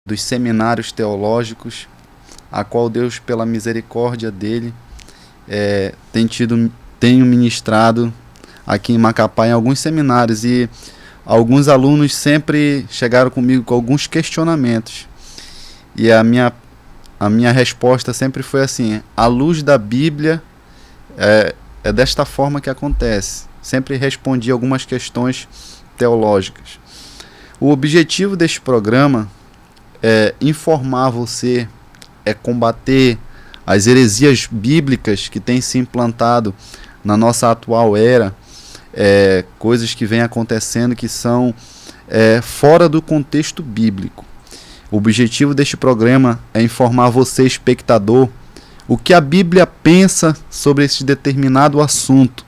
dos seminários teológicos, a qual Deus, pela misericórdia dele, tenho ministrado aqui em Macapá em alguns seminários, e alguns alunos sempre chegaram comigo com alguns questionamentos, e a minha resposta sempre foi assim: à luz da Bíblia, é desta forma que acontece. Sempre respondi algumas questões teológicas. O objetivo deste programa é informar você, é combater as heresias bíblicas que têm se implantado na nossa atual era, coisas que vêm acontecendo que são fora do contexto bíblico. O objetivo deste programa é informar você, espectador, o que a Bíblia pensa sobre esse determinado assunto.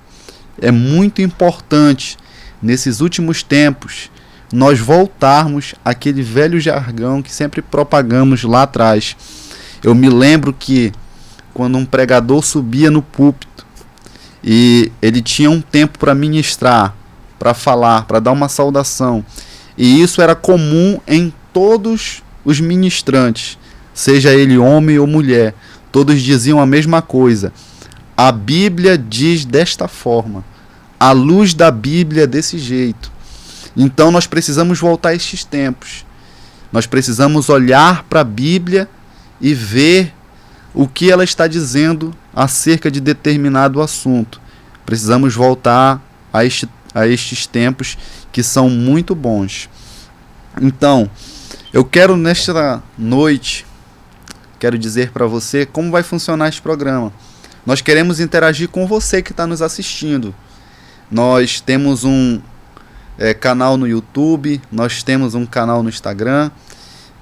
É muito importante, nesses últimos tempos, nós voltarmos àquele velho jargão que sempre propagamos lá atrás. Eu me lembro que quando um pregador subia no púlpito e ele tinha um tempo para ministrar, para falar, para dar uma saudação, e isso era comum em todos os ministrantes, seja ele homem ou mulher, todos diziam a mesma coisa: a Bíblia diz desta forma, a luz da Bíblia é desse jeito. Então nós precisamos voltar a estes tempos. Nós precisamos olhar para a Bíblia e ver o que ela está dizendo acerca de determinado assunto. Precisamos voltar a estes tempos que são muito bons. Então, eu quero nesta noite, quero dizer para você como vai funcionar este programa. Nós queremos interagir com você que está nos assistindo. Nós temos um canal no YouTube, nós temos um canal no Instagram.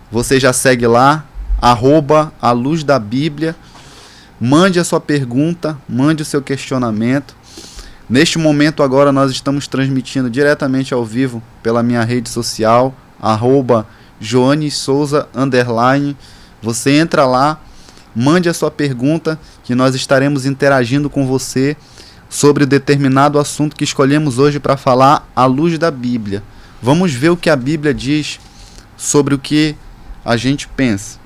Você já segue lá, @aluzdaBíblia. Mande a sua pergunta, mande o seu questionamento. Neste momento agora nós estamos transmitindo diretamente ao vivo pela minha rede social, @JoanesSouza_. Você entra lá, mande a sua pergunta, que nós estaremos interagindo com você sobre determinado assunto que escolhemos hoje para falar à luz da Bíblia. Vamos ver o que a Bíblia diz sobre o que a gente pensa.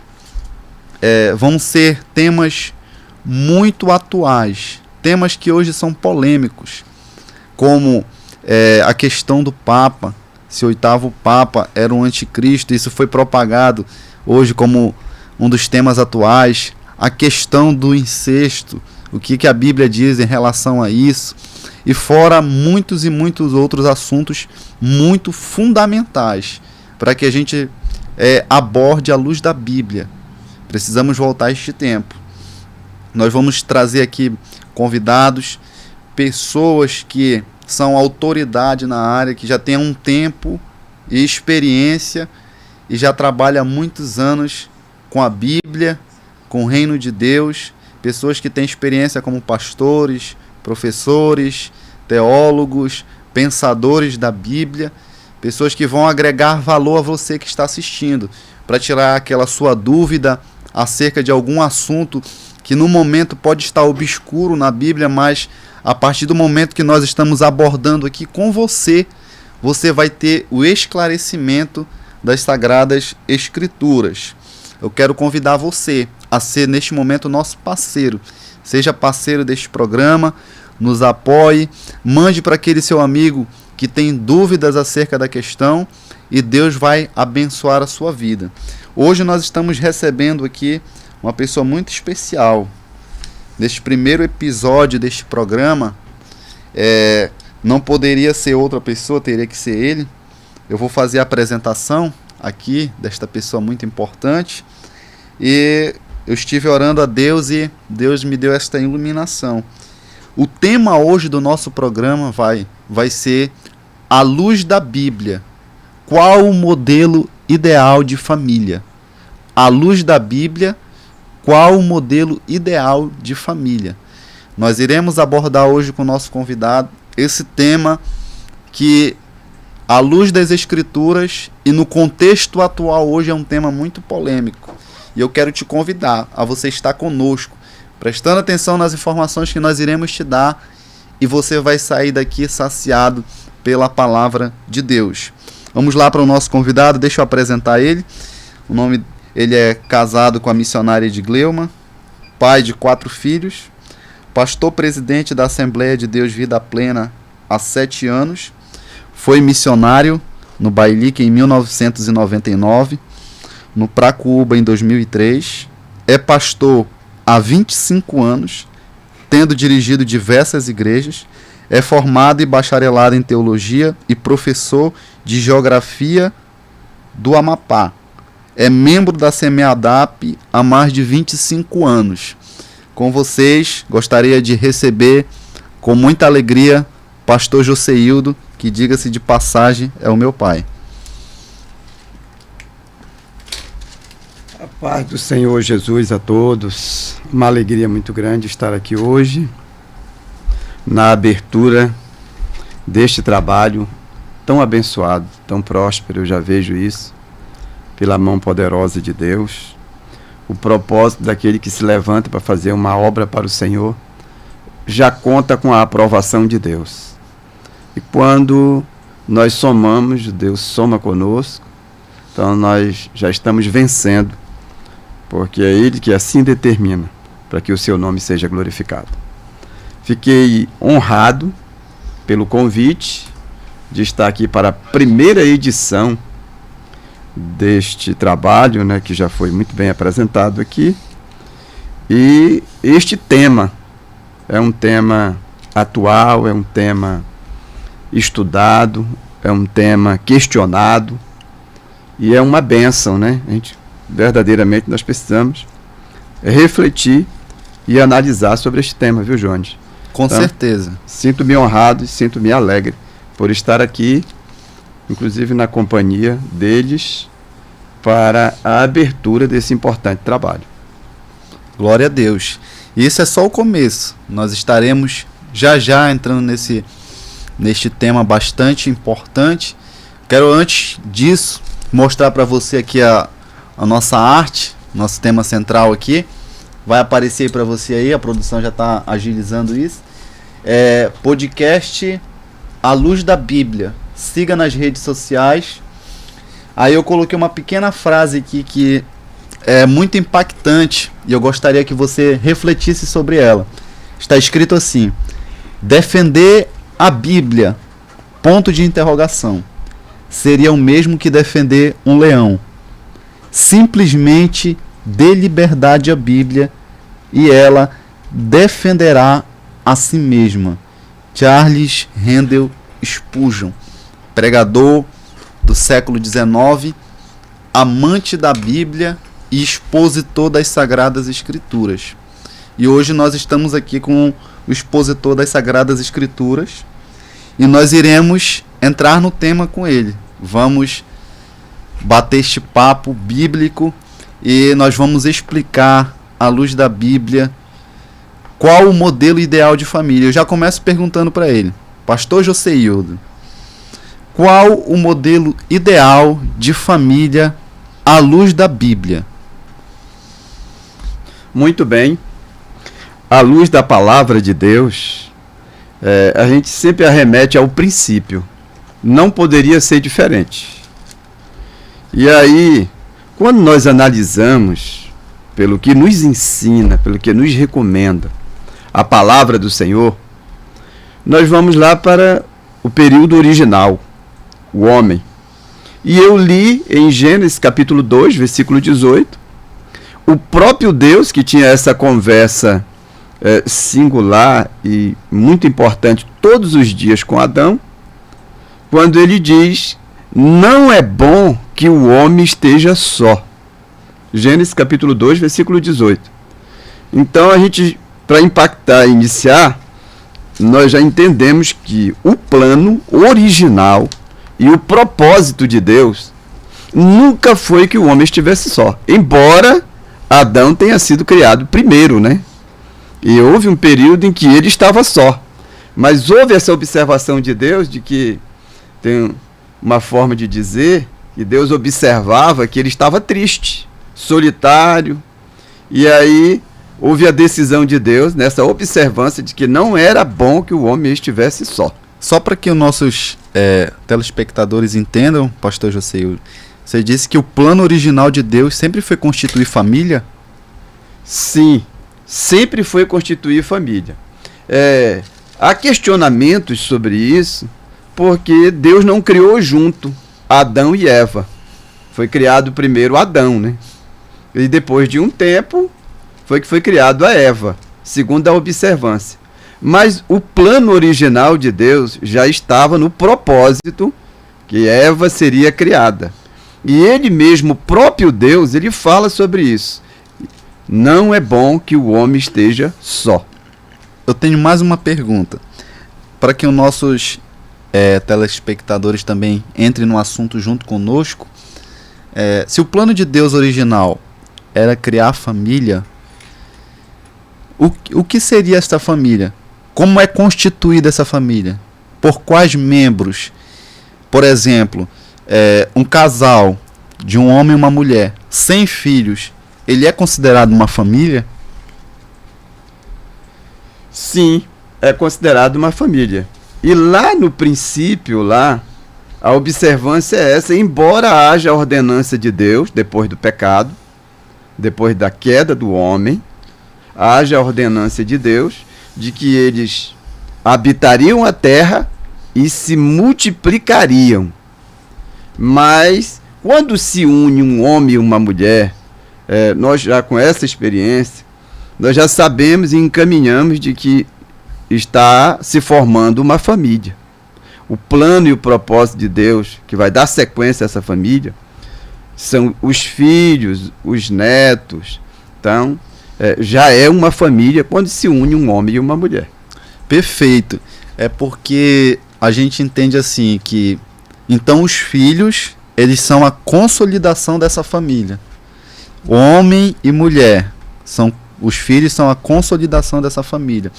Vão ser temas muito atuais, temas que hoje são polêmicos, como a questão do Papa, se o 8º Papa era um anticristo. Isso foi propagado hoje como um dos temas atuais. A questão do incesto, o que a Bíblia diz em relação a isso, e fora muitos e muitos outros assuntos muito fundamentais para que a gente aborde a luz da Bíblia. Precisamos voltar a este tempo. Nós vamos trazer aqui convidados, pessoas que são autoridade na área, que já têm um tempo e experiência e já trabalham há muitos anos com a Bíblia, com o reino de Deus. Pessoas que têm experiência como pastores, professores, teólogos, pensadores da Bíblia. Pessoas que vão agregar valor a você que está assistindo, para tirar aquela sua dúvida acerca de algum assunto que no momento pode estar obscuro na Bíblia, mas a partir do momento que nós estamos abordando aqui com você, você vai ter o esclarecimento das Sagradas Escrituras. Eu quero convidar você a ser neste momento nosso parceiro. Seja parceiro deste programa, nos apoie, mande para aquele seu amigo que tem dúvidas acerca da questão e Deus vai abençoar a sua vida. Hoje nós estamos recebendo aqui uma pessoa muito especial. Neste primeiro episódio deste programa, não poderia ser outra pessoa, teria que ser ele. Eu vou fazer a apresentação aqui desta pessoa muito importante, e eu estive orando a Deus e Deus me deu esta iluminação. O tema hoje do nosso programa vai ser a luz da Bíblia. Qual o modelo ideal de família? À luz da Bíblia, qual o modelo ideal de família? Nós iremos abordar hoje com o nosso convidado esse tema que, à luz das Escrituras e no contexto atual hoje, é um tema muito polêmico. E eu quero te convidar a você estar conosco, prestando atenção nas informações que nós iremos te dar, e você vai sair daqui saciado pela palavra de Deus. Vamos lá para o nosso convidado, deixa eu apresentar ele. Ele é casado com a missionária Edgleuma, pai de 4 filhos, pastor presidente da Assembleia de Deus Vida Plena há 7 anos, foi missionário no Bailique em 1999, no Pracuúba em 2003, é pastor há 25 anos, tendo dirigido diversas igrejas, é formado e bacharelado em teologia e professor de geografia do Amapá. É membro da SEMEADAP há mais de 25 anos. Com vocês, gostaria de receber com muita alegria pastor Joseildo, que, diga-se de passagem, é o meu pai. A paz do Senhor Jesus a todos. Uma alegria muito grande estar aqui hoje, na abertura deste trabalho tão abençoado, tão próspero. Eu já vejo isso, pela mão poderosa de Deus. O propósito daquele que se levanta para fazer uma obra para o Senhor já conta com a aprovação de Deus. E quando nós somamos, Deus soma conosco, então nós já estamos vencendo, porque é Ele que assim determina para que o seu nome seja glorificado. Fiquei honrado pelo convite de estar aqui para a primeira edição deste trabalho, né, que já foi muito bem apresentado aqui. E este tema é um tema atual, é um tema estudado, é um tema questionado e é uma bênção, né? Verdadeiramente nós precisamos refletir e analisar sobre este tema, viu, Jones? Com certeza. Sinto-me honrado e sinto-me alegre por estar aqui, inclusive na companhia deles, para a abertura desse importante trabalho. Glória a Deus. E isso é só o começo. Nós estaremos já entrando neste tema bastante importante. Quero, antes disso, mostrar para você aqui a nossa arte, nosso tema central aqui. Vai aparecer para você aí, a produção já está agilizando isso. Podcast A Luz da Bíblia. Siga nas redes sociais. Aí eu coloquei uma pequena frase aqui que é muito impactante e eu gostaria que você refletisse sobre ela. Está escrito assim: defender a Bíblia, ponto de interrogação, seria o mesmo que defender um leão. Simplesmente dê liberdade à Bíblia e ela defenderá a si mesma. Charles Handel Spurgeon, pregador do século XIX, amante da Bíblia e expositor das Sagradas Escrituras. E hoje nós estamos aqui com o expositor das Sagradas Escrituras e nós iremos entrar no tema com ele. Vamos bater este papo bíblico e nós vamos explicar, à luz da Bíblia, qual o modelo ideal de família. Eu já começo perguntando para ele: pastor Joseildo, qual o modelo ideal de família à luz da Bíblia? Muito bem. À luz da palavra de Deus, a gente sempre arremete ao princípio. Não poderia ser diferente. E aí, quando nós analisamos pelo que nos ensina, pelo que nos recomenda a palavra do Senhor, nós vamos lá para o período original, o homem. E eu li em Gênesis capítulo 2, versículo 18, o próprio Deus, que tinha essa conversa singular e muito importante todos os dias com Adão, quando ele diz: não é bom que o homem esteja só. Gênesis capítulo 2, versículo 18. Então a gente, para impactar e iniciar, nós já entendemos que o plano original e o propósito de Deus nunca foi que o homem estivesse só. Embora Adão tenha sido criado primeiro, né? E houve um período em que ele estava só. Mas houve essa observação de Deus, de que tem uma forma de dizer que Deus observava que ele estava triste, solitário. E aí houve a decisão de Deus, nessa observância de que não era bom que o homem estivesse só. Só para que os nossos telespectadores entendam, pastor Joseildo, Você disse que o plano original de Deus sempre foi constituir família? Sim, sempre foi constituir família. Há questionamentos sobre isso, porque Deus não criou junto Adão e Eva. Foi criado primeiro Adão, né? E depois de um tempo foi que foi criado a Eva, segundo a observância. Mas o plano original de Deus já estava no propósito que Eva seria criada. E ele mesmo, o próprio Deus, ele fala sobre isso. Não é bom que o homem esteja só. Eu tenho mais uma pergunta, para que os nossos telespectadores também entrem no assunto junto conosco. Se o plano de Deus original era criar a família, o que seria esta família? Como é constituída essa família? Por quais membros? Por exemplo, um casal de um homem e uma mulher sem filhos, ele é considerado uma família? Sim, é considerado uma família. E lá no princípio, a observância é essa: embora haja a ordenança de Deus, depois do pecado, depois da queda do homem, haja a ordenança de Deus de que eles habitariam a terra e se multiplicariam. Mas, quando se une um homem e uma mulher, nós já com essa experiência, nós já sabemos e encaminhamos de que está se formando uma família. O plano e o propósito de Deus, que vai dar sequência a essa família, são os filhos, os netos. Então, já é uma família quando se une um homem e uma mulher. Perfeito. É porque a gente entende assim que então os filhos, eles são a consolidação dessa família. Homem e mulher, os filhos são a consolidação dessa família.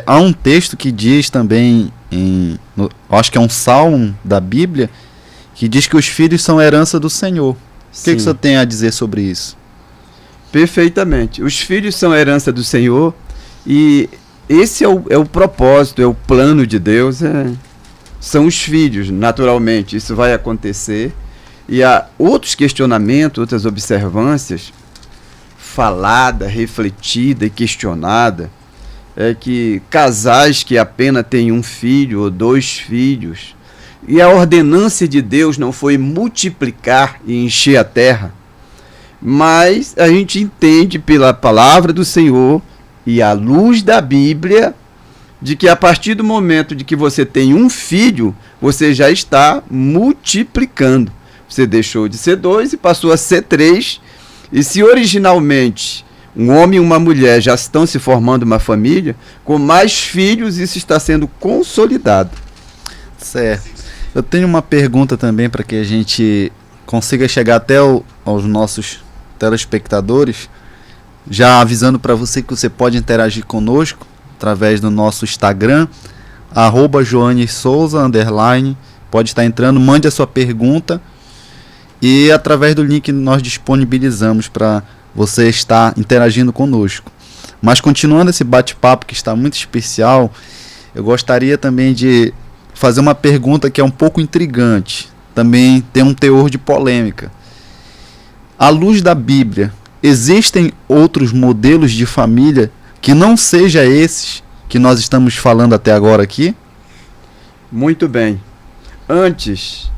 Há um texto que diz também, acho que é um salmo da Bíblia, que diz que os filhos são herança do Senhor. O que você tem a dizer sobre isso? Perfeitamente. Os filhos são herança do Senhor, e esse é o propósito, é o plano de Deus. São os filhos, naturalmente, isso vai acontecer. E há outros questionamentos, outras observâncias, falada, refletida e questionada, que casais que apenas têm um filho ou dois filhos, e a ordenância de Deus não foi multiplicar e encher a terra, mas a gente entende pela palavra do Senhor e à luz da Bíblia, de que a partir do momento de que você tem um filho, você já está multiplicando. Você deixou de ser 2 e passou a ser 3. E se originalmente um homem e uma mulher já estão se formando uma família, com mais filhos isso está sendo consolidado. Certo. Eu tenho uma pergunta também para que a gente consiga chegar até aos nossos telespectadores, já avisando para você que você pode interagir conosco através do nosso Instagram, @JoanesSouza_, pode estar entrando, mande a sua pergunta, e através do link nós disponibilizamos para você estar interagindo conosco. Mas continuando esse bate-papo que está muito especial, eu gostaria também de fazer uma pergunta que é um pouco intrigante, também tem um teor de polêmica. À luz da Bíblia, existem outros modelos de família que não seja esses que nós estamos falando até agora aqui? Muito bem. Antes,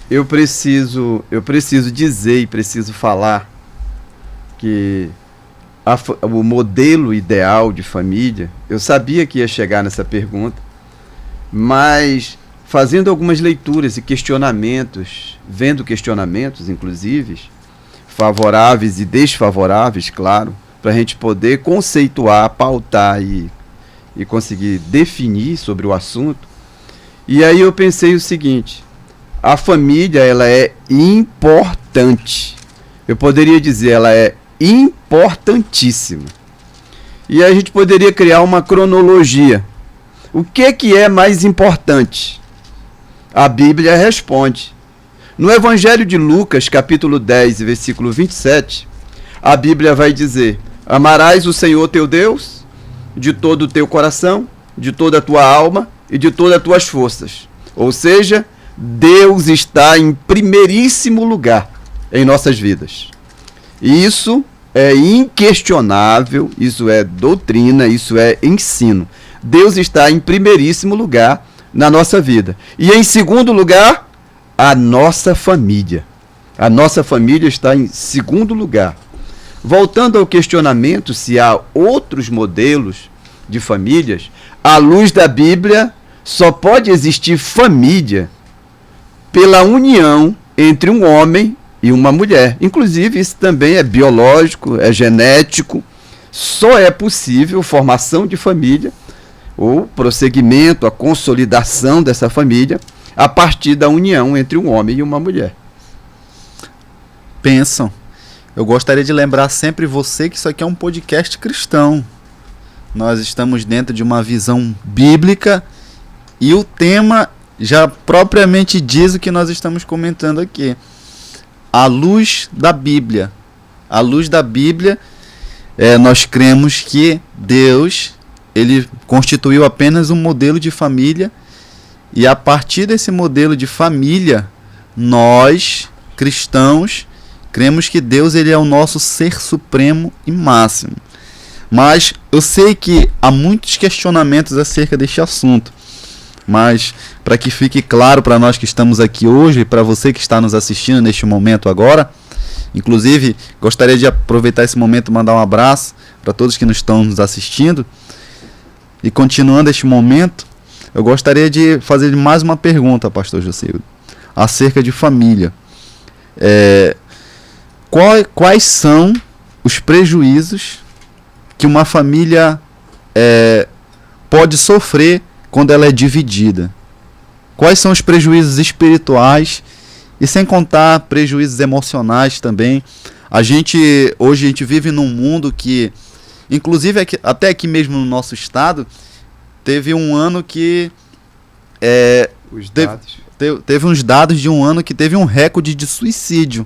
eu preciso dizer e preciso falar que o modelo ideal de família, eu sabia que ia chegar nessa pergunta, mas fazendo algumas leituras e questionamentos, vendo questionamentos, inclusive, favoráveis e desfavoráveis, claro, para a gente poder conceituar, pautar e conseguir definir sobre o assunto. E aí eu pensei o seguinte: a família, ela é importante. Eu poderia dizer, ela é importantíssima. E a gente poderia criar uma cronologia. O que é mais importante? A Bíblia responde. No Evangelho de Lucas, capítulo 10, versículo 27, a Bíblia vai dizer: amarás o Senhor teu Deus de todo o teu coração, de toda a tua alma e de todas as tuas forças. Ou seja, Deus está em primeiríssimo lugar em nossas vidas. Isso é inquestionável, isso é doutrina, isso é ensino. Deus está em primeiríssimo lugar na nossa vida. E em segundo lugar, a nossa família. A nossa família está em segundo lugar. Voltando ao questionamento se há outros modelos de famílias, à luz da Bíblia, só pode existir família pela união entre um homem e uma mulher. Inclusive, isso também é biológico, é genético. Só é possível formação de família, ou prosseguimento, a consolidação dessa família, a partir da união entre um homem e uma mulher. Pensam. Eu gostaria de lembrar sempre você que isso aqui é um podcast cristão. Nós estamos dentro de uma visão bíblica e o tema já propriamente diz o que nós estamos comentando aqui. À luz da Bíblia. À luz da Bíblia, nós cremos que Deus, ele constituiu apenas um modelo de família e a partir desse modelo de família, nós, cristãos, cremos que Deus, ele é o nosso ser supremo e máximo. Mas eu sei que há muitos questionamentos acerca deste assunto. Mas para que fique claro para nós que estamos aqui hoje, e para você que está nos assistindo neste momento agora, inclusive gostaria de aproveitar esse momento e mandar um abraço para todos que estão nos assistindo. E continuando este momento, eu gostaria de fazer fazer uma pergunta, pastor Jocildo, acerca de família. Quais são os prejuízos que uma família pode sofrer quando ela é dividida? Quais são os prejuízos espirituais e sem contar prejuízos emocionais também? Hoje a gente vive num mundo que, inclusive até aqui mesmo no nosso estado, teve um ano que teve uns dados de um ano que teve um recorde de suicídio.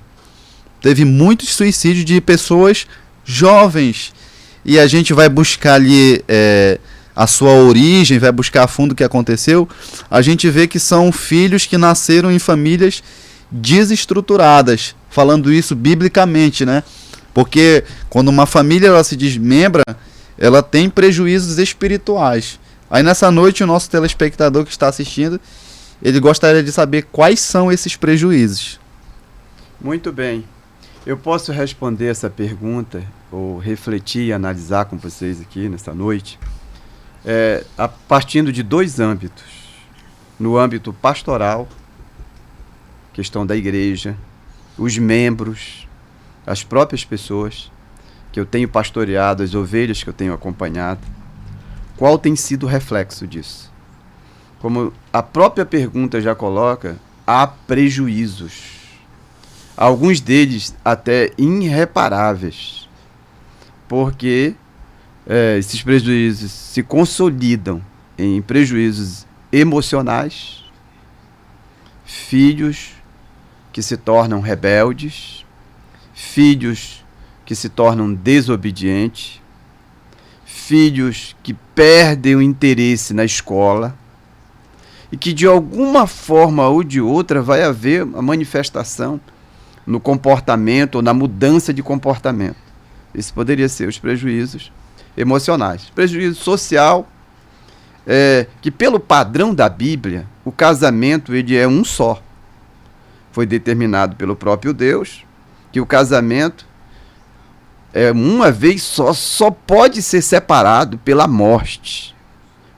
Teve muitos suicídios de pessoas jovens. E a gente vai buscar ali a sua origem, vai buscar a fundo o que aconteceu. A gente vê que são filhos que nasceram em famílias desestruturadas. Falando isso biblicamente, né? Porque quando uma família ela se desmembra, ela tem prejuízos espirituais. Aí nessa noite o nosso telespectador que está assistindo, ele gostaria de saber quais são esses prejuízos. Muito bem. Eu posso responder essa pergunta, ou refletir e analisar com vocês aqui nessa noite, partindo de dois âmbitos. No âmbito pastoral, questão da igreja, os membros, as próprias pessoas que eu tenho pastoreado, as ovelhas que eu tenho acompanhado. Qual tem sido o reflexo disso? Como a própria pergunta já coloca, há prejuízos. Alguns deles até irreparáveis, porque esses prejuízos se consolidam em prejuízos emocionais, filhos que se tornam rebeldes, filhos que se tornam desobedientes, filhos que perdem o interesse na escola e que de alguma forma ou de outra vai haver a manifestação no comportamento ou na mudança de comportamento. Isso poderia ser os prejuízos emocionais. Prejuízo social, que pelo padrão da Bíblia, o casamento ele é um só. Foi determinado pelo próprio Deus que o casamento uma vez só pode ser separado pela morte.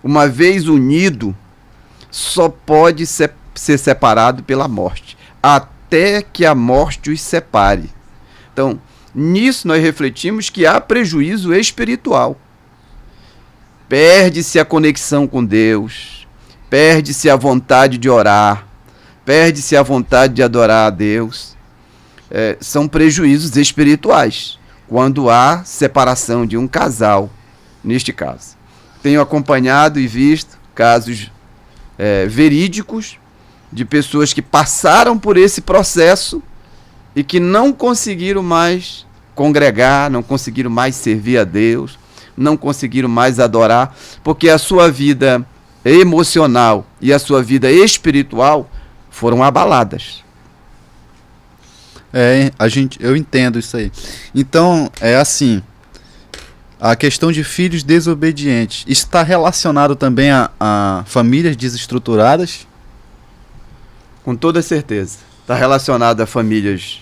Uma vez unido, só pode ser separado pela morte. Até que a morte os separe. Então, nisso nós refletimos que há prejuízo espiritual. Perde-se a conexão com Deus, perde-se a vontade de orar, perde-se a vontade de adorar a Deus. São prejuízos espirituais, quando há separação de um casal, neste caso. Tenho acompanhado e visto casos verídicos de pessoas que passaram por esse processo e que não conseguiram mais congregar, não conseguiram mais servir a Deus, não conseguiram mais adorar, porque a sua vida emocional e a sua vida espiritual foram abaladas. Eu entendo isso aí. Então, é assim, a questão de filhos desobedientes está relacionado também a famílias desestruturadas? Com toda certeza. Está relacionado a famílias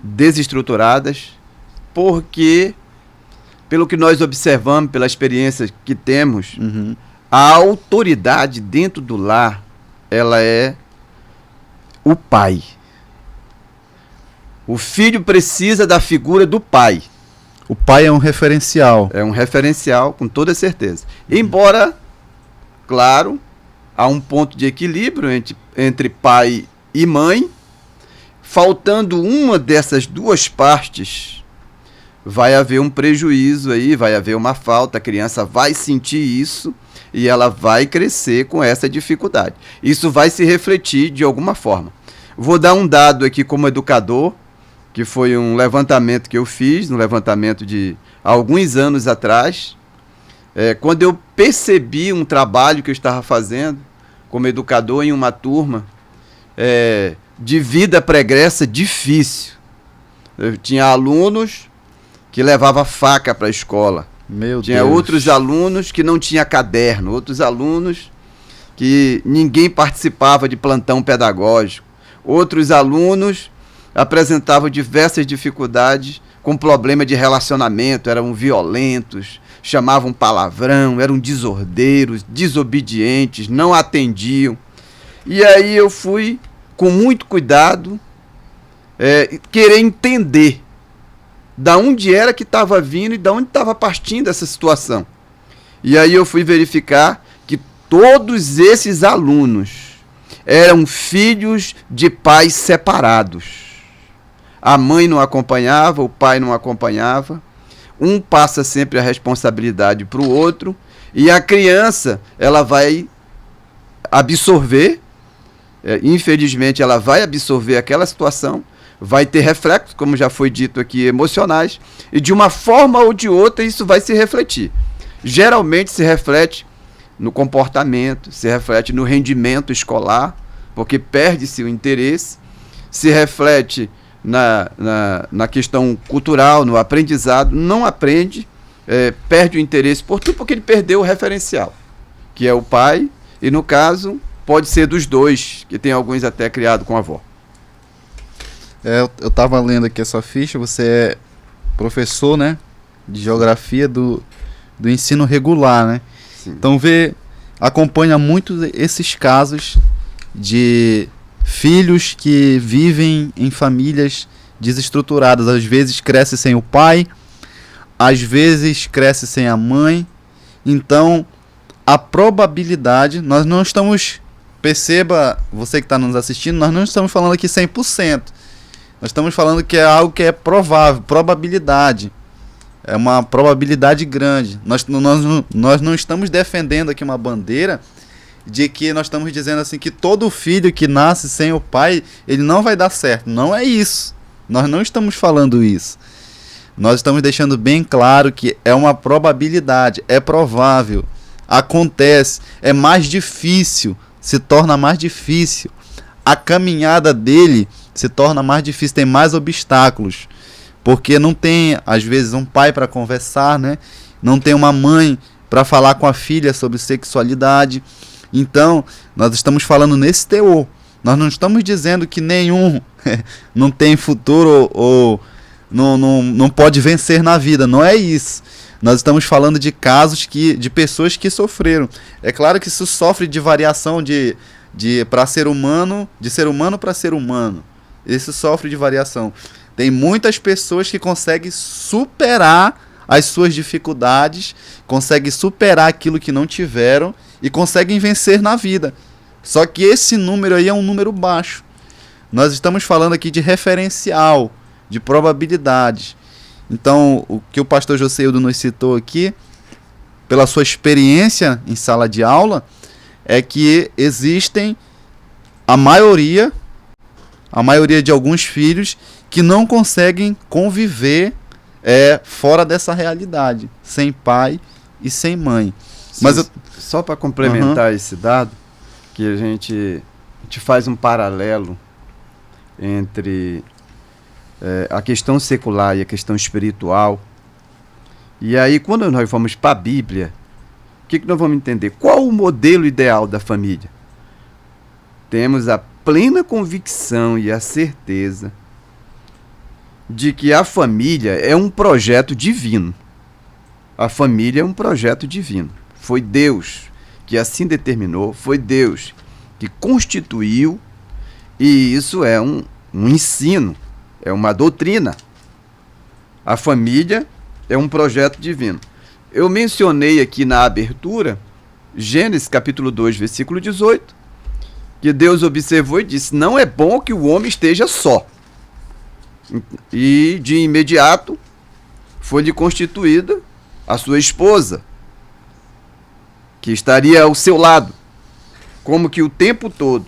desestruturadas, porque, pelo que nós observamos, pela experiência que temos, a autoridade dentro do lar, ela é o pai. O filho precisa da figura do pai. O pai é um referencial. É um referencial, com toda certeza. Embora, claro, há um ponto de equilíbrio entre pai e mãe, faltando uma dessas duas partes, vai haver um prejuízo aí, vai haver uma falta, a criança vai sentir isso e ela vai crescer com essa dificuldade. Isso vai se refletir de alguma forma. Vou dar um dado aqui como educador, que foi um levantamento que eu fiz, um levantamento de alguns anos atrás, quando eu percebi um trabalho que eu estava fazendo como educador em uma turma de vida pregressa difícil. Eu tinha alunos que levavam faca para a escola. Tinha Deus. Outros alunos que não tinham caderno, outros alunos que ninguém participava de plantão pedagógico, outros alunos apresentavam diversas dificuldades com problema de relacionamento, eram violentos, chamavam palavrão, eram desordeiros, desobedientes, não atendiam. E aí eu fui, com muito cuidado, querer entender da onde era que estava vindo e da onde estava partindo essa situação. E aí eu fui verificar que todos esses alunos eram filhos de pais separados. A mãe não acompanhava, o pai não acompanhava. Um passa sempre a responsabilidade para o outro. E a criança, ela vai absorver, infelizmente ela vai absorver aquela situação, vai ter reflexos, como já foi dito aqui, emocionais, e de uma forma ou de outra isso vai se refletir. Geralmente se reflete no comportamento, se reflete no rendimento escolar, porque perde-se o interesse, se reflete na questão cultural, no aprendizado, não aprende, perde o interesse por tudo porque ele perdeu o referencial, que é o pai, e no caso pode ser dos dois, que tem alguns até criado com a avó. Eu estava lendo aqui a sua ficha, você é professor, né, de geografia do ensino regular, né? Sim. Então acompanha muito esses casos de filhos que vivem em famílias desestruturadas, às vezes cresce sem o pai, às vezes cresce sem a mãe. Então, a probabilidade, nós não estamos, perceba, você que está nos assistindo, nós não estamos falando aqui 100%. Nós estamos falando que é algo que é provável, probabilidade. É uma probabilidade grande. Nós não estamos defendendo aqui uma bandeira de que nós estamos dizendo assim que todo filho que nasce sem o pai, ele não vai dar certo. Não é isso. Nós não estamos falando isso. Nós estamos deixando bem claro que é uma probabilidade, é provável, acontece, é mais difícil, se torna mais difícil. A caminhada dele se torna mais difícil, tem mais obstáculos, porque não tem, às vezes, um pai para conversar, né? Não tem uma mãe para falar com a filha sobre sexualidade. Então, nós estamos falando nesse teor. Nós não estamos dizendo que nenhum não tem futuro ou não pode vencer na vida. Não é isso. Nós estamos falando de casos de pessoas que sofreram. É claro que isso sofre de variação para ser humano, de ser humano para ser humano. Isso sofre de variação. Tem muitas pessoas que conseguem superar as suas dificuldades, conseguem superar aquilo que não tiveram e conseguem vencer na vida. Só que esse número aí é um número baixo. Nós estamos falando aqui de referencial, de probabilidades. Então, o que o pastor Joseildo nos citou aqui, pela sua experiência em sala de aula, é que existem a maioria de alguns filhos que não conseguem conviver fora dessa realidade, sem pai e sem mãe. Mas só para complementar esse dado, que a gente gente faz um paralelo entre a questão secular e a questão espiritual. E aí, quando nós vamos para a Bíblia, o que nós vamos entender? Qual o modelo ideal da família? Temos a plena convicção e a certeza de que a família é um projeto divino. A família é um projeto divino. Foi Deus que assim determinou, foi Deus que constituiu, e isso é um ensino, é uma doutrina. A família é um projeto divino. Eu mencionei aqui na abertura, Gênesis capítulo 2, versículo 18, que Deus observou e disse: não é bom que o homem esteja só. E de imediato foi-lhe constituída a sua esposa, que estaria ao seu lado, como que o tempo todo.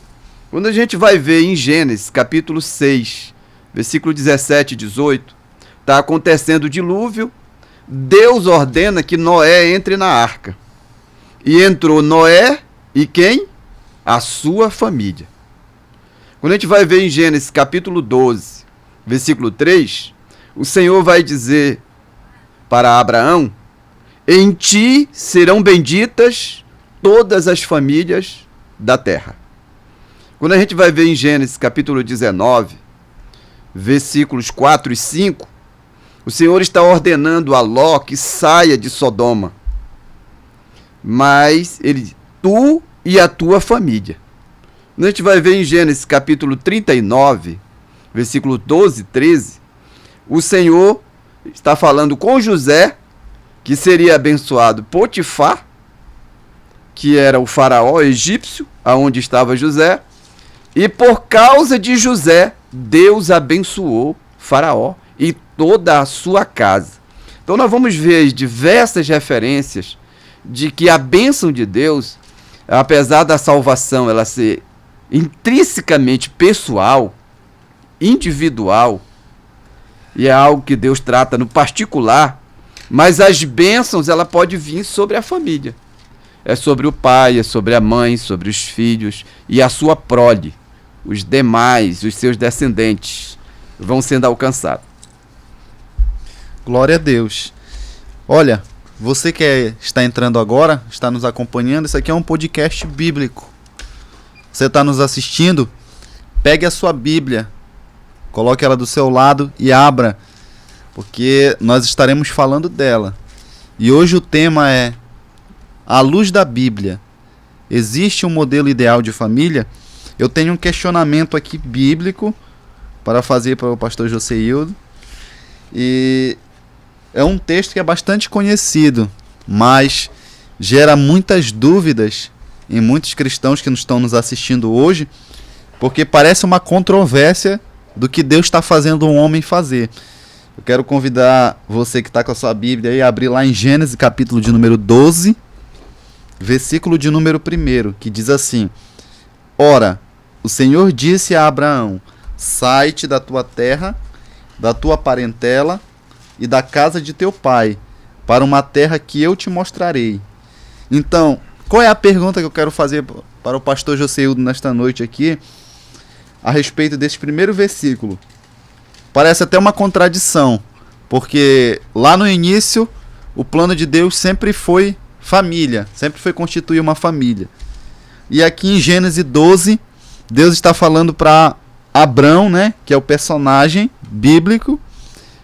Quando a gente vai ver em Gênesis capítulo 6, versículo 17 e 18, está acontecendo o dilúvio. Deus ordena que Noé entre na arca. E entrou Noé e quem? A sua família. Quando a gente vai ver em Gênesis capítulo 12, versículo 3, o Senhor vai dizer para Abraão: em ti serão benditas todas as famílias da terra. Quando a gente vai ver em Gênesis capítulo 19, versículos 4 e 5, o Senhor está ordenando a Ló que saia de Sodoma. Mas ele, tu e a tua família. Quando a gente vai ver em Gênesis capítulo 39, versículo 12 e 13, o Senhor está falando com José, que seria abençoado Potifar, que era o faraó egípcio, aonde estava José, e por causa de José, Deus abençoou faraó e toda a sua casa. Então nós vamos ver diversas referências de que a bênção de Deus, apesar da salvação ela ser intrinsecamente pessoal, individual, e é algo que Deus trata no particular, mas as bênçãos ela pode vir sobre a família. É sobre o pai, é sobre a mãe, sobre os filhos e a sua prole. Os demais, os seus descendentes vão sendo alcançados. Glória a Deus. Olha, você que está entrando agora, está nos acompanhando, isso aqui é um podcast bíblico. Você está nos assistindo? Pegue a sua Bíblia, coloque ela do seu lado e abra, porque nós estaremos falando dela. E hoje o tema é: à luz da Bíblia, existe um modelo ideal de família? Eu tenho um questionamento aqui bíblico para fazer para o pastor Joseildo. E é um texto que é bastante conhecido, mas gera muitas dúvidas em muitos cristãos que estão nos assistindo hoje, porque parece uma controvérsia do que Deus está fazendo um homem fazer. Eu quero convidar você que está com a sua Bíblia aí a abrir lá em Gênesis capítulo de número 12, versículo de número 1, que diz assim: ora, o Senhor disse a Abraão: sai-te da tua terra, da tua parentela e da casa de teu pai, para uma terra que eu te mostrarei. Então, qual é a pergunta que eu quero fazer para o pastor Joseildo nesta noite aqui, a respeito desse primeiro versículo? Parece até uma contradição, porque lá no início, o plano de Deus sempre foi família, sempre foi constituir uma família. E aqui em Gênesis 12, Deus está falando para Abrão, né, que é o personagem bíblico,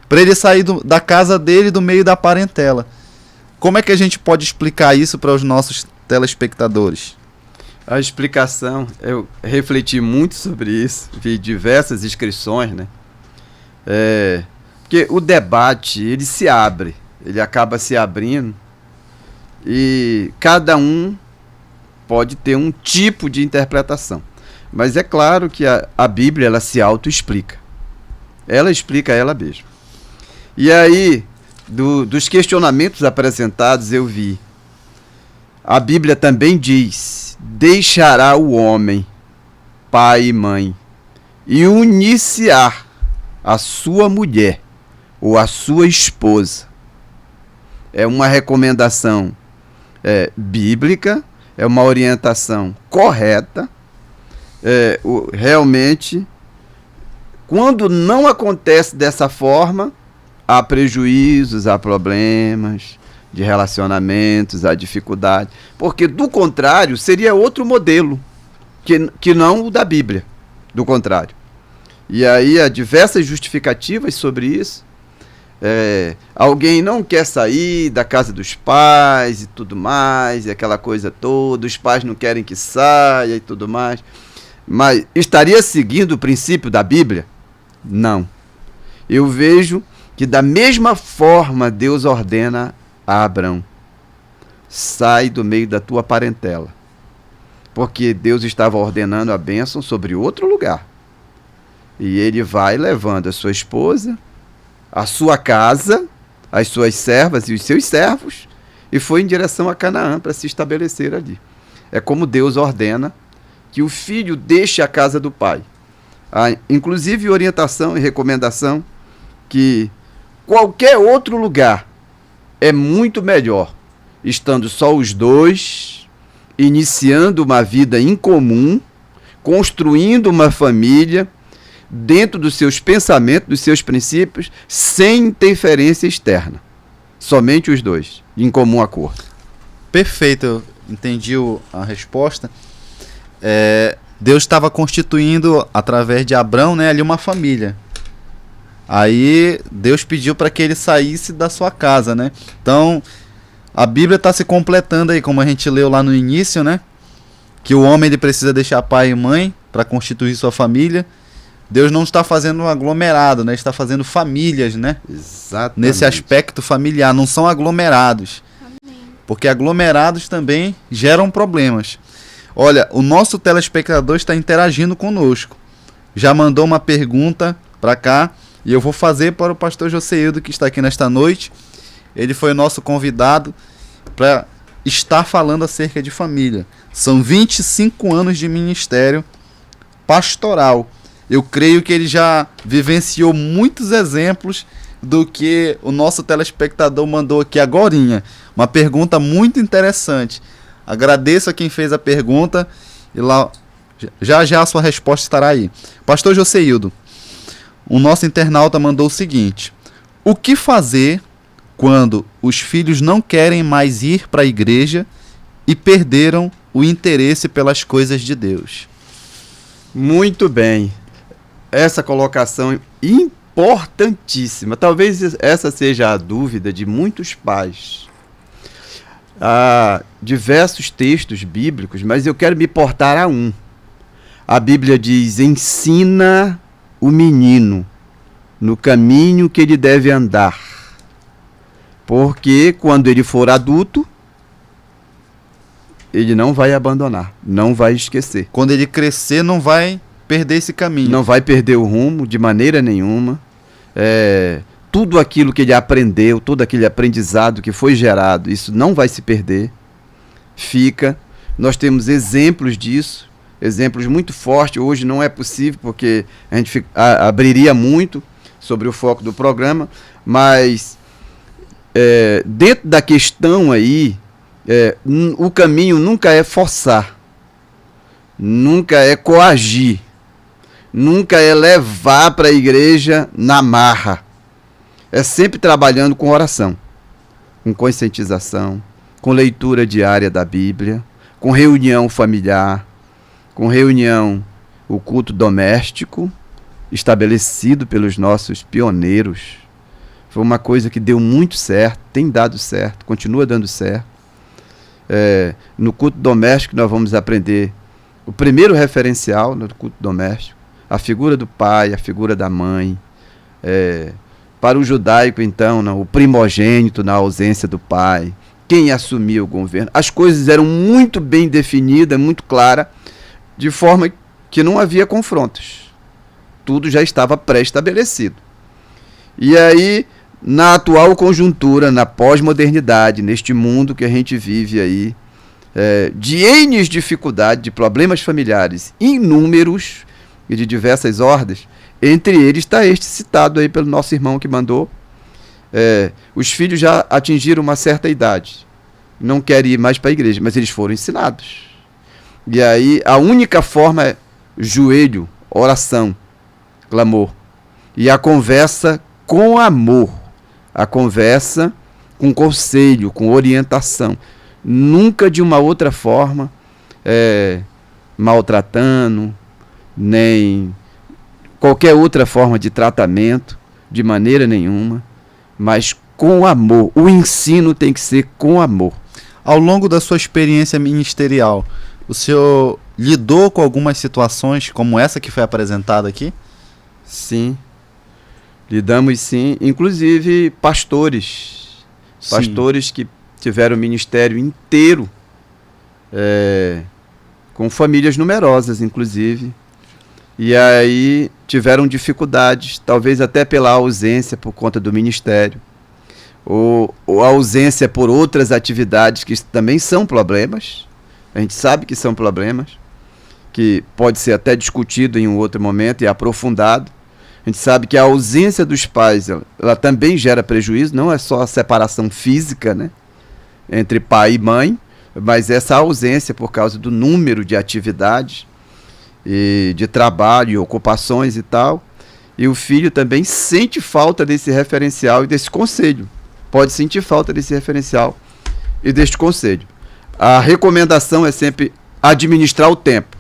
para ele sair da casa dele, do meio da parentela. Como é que a gente pode explicar isso para os nossos telespectadores? A explicação, eu refleti muito sobre isso, vi diversas inscrições, né? Porque o debate, ele se abre, ele acaba se abrindo, e cada um pode ter um tipo de interpretação. Mas é claro que a Bíblia, ela se auto-explica. Ela explica ela mesma. E aí, dos questionamentos apresentados, eu vi. A Bíblia também diz: deixará o homem, pai e mãe, e unir-se-á a sua mulher, ou a sua esposa. É uma recomendação bíblica, é uma orientação correta, realmente, quando não acontece dessa forma, há prejuízos, há problemas de relacionamentos, há dificuldade. Porque, do contrário, seria outro modelo, que não o da Bíblia, do contrário. E aí há diversas justificativas sobre isso. Alguém não quer sair da casa dos pais e tudo mais, e aquela coisa toda, os pais não querem que saia e tudo mais. Mas estaria seguindo o princípio da Bíblia? Não. Eu vejo que da mesma forma Deus ordena a Abrão: sai do meio da tua parentela. Porque Deus estava ordenando a bênção sobre outro lugar. E ele vai levando a sua esposa, a sua casa, as suas servas e os seus servos, e foi em direção a Canaã para se estabelecer ali. É como Deus ordena que o filho deixe a casa do pai. Há, inclusive, orientação e recomendação que qualquer outro lugar é muito melhor, estando só os dois, iniciando uma vida em comum, construindo uma família, dentro dos seus pensamentos, dos seus princípios, sem interferência externa. Somente os dois, em comum acordo. Perfeito, eu entendi a resposta. Deus estava constituindo, através de Abrão, né, ali uma família. Aí Deus pediu para que ele saísse da sua casa, né? Então, a Bíblia está se completando aí, como a gente leu lá no início, né? Que o homem ele precisa deixar pai e mãe para constituir sua família. Deus não está fazendo um aglomerado, né? Está fazendo famílias, né? Exatamente. Nesse aspecto familiar, não são aglomerados. Amém. Porque aglomerados também geram problemas. Olha, o nosso telespectador está interagindo conosco. Já mandou uma pergunta para cá e eu vou fazer para o pastor Joseildo, que está aqui nesta noite. Ele foi o nosso convidado para estar falando acerca de família. São 25 anos de ministério pastoral. Eu creio que ele já vivenciou muitos exemplos do que o nosso telespectador mandou aqui agorinha. Uma pergunta muito interessante. Agradeço a quem fez a pergunta e lá já a sua resposta estará aí. Pastor Joseildo, o nosso internauta mandou o seguinte: o que fazer quando os filhos não querem mais ir para a igreja e perderam o interesse pelas coisas de Deus? Muito bem. Essa colocação importantíssima. Talvez essa seja a dúvida de muitos pais. Há diversos textos bíblicos, mas eu quero me portar a um. A Bíblia diz: ensina o menino no caminho que ele deve andar, porque quando ele for adulto, ele não vai abandonar, não vai esquecer. Quando ele crescer, não vai perder esse caminho. Não vai perder o rumo de maneira nenhuma. Tudo aquilo que ele aprendeu, todo aquele aprendizado que foi gerado, isso não vai se perder. Fica. Nós temos exemplos disso, exemplos muito fortes. Hoje não é possível, porque a gente abriria muito sobre o foco do programa, mas dentro da questão aí, o caminho nunca é forçar, nunca é coagir, nunca é levar para a igreja na marra. É sempre trabalhando com oração, com conscientização, com leitura diária da Bíblia, com reunião familiar, com reunião, o culto doméstico, estabelecido pelos nossos pioneiros. Foi uma coisa que deu muito certo, tem dado certo, continua dando certo. No culto doméstico nós vamos aprender o primeiro referencial no culto doméstico, a figura do pai, a figura da mãe. Para o judaico, então, o primogênito na ausência do pai, quem assumiu o governo. As coisas eram muito bem definidas, muito claras, de forma que não havia confrontos. Tudo já estava pré-estabelecido. E aí, na atual conjuntura, na pós-modernidade, neste mundo que a gente vive aí, de N dificuldades, de problemas familiares inúmeros e de diversas ordens, entre eles está este citado aí pelo nosso irmão que mandou. Os filhos já atingiram uma certa idade, não querem ir mais para a igreja, mas eles foram ensinados. E aí a única forma joelho, oração, clamor. E a conversa com amor, a conversa com conselho, com orientação. Nunca de uma outra forma, maltratando, nem qualquer outra forma de tratamento, de maneira nenhuma, mas com amor. O ensino tem que ser com amor. Ao longo da sua experiência ministerial, o senhor lidou com algumas situações como essa que foi apresentada aqui? Sim, lidamos sim, inclusive pastores que tiveram o ministério inteiro, com famílias numerosas, inclusive, e aí tiveram dificuldades, talvez até pela ausência por conta do ministério, ou a ausência por outras atividades que também são problemas. A gente sabe que são problemas, que pode ser até discutido em um outro momento e aprofundado. A gente sabe que a ausência dos pais, ela também gera prejuízo, não é só a separação física, né, entre pai e mãe, mas essa ausência por causa do número de atividades, e de trabalho, ocupações e tal, e o filho também sente falta desse referencial e desse conselho. Pode sentir falta desse referencial e deste conselho. A recomendação é sempre administrar o tempo.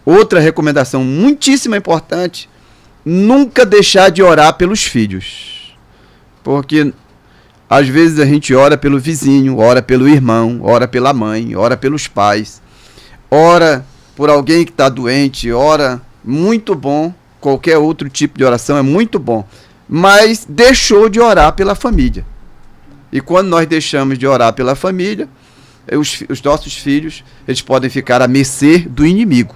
Outra recomendação muitíssimo importante: nunca deixar de orar pelos filhos. Porque às vezes a gente ora pelo vizinho, ora pelo irmão, ora pela mãe, ora pelos pais, ora por alguém que está doente, ora, muito bom, qualquer outro tipo de oração é muito bom, mas deixou de orar pela família. E quando nós deixamos de orar pela família, os nossos filhos, eles podem ficar à mercê do inimigo.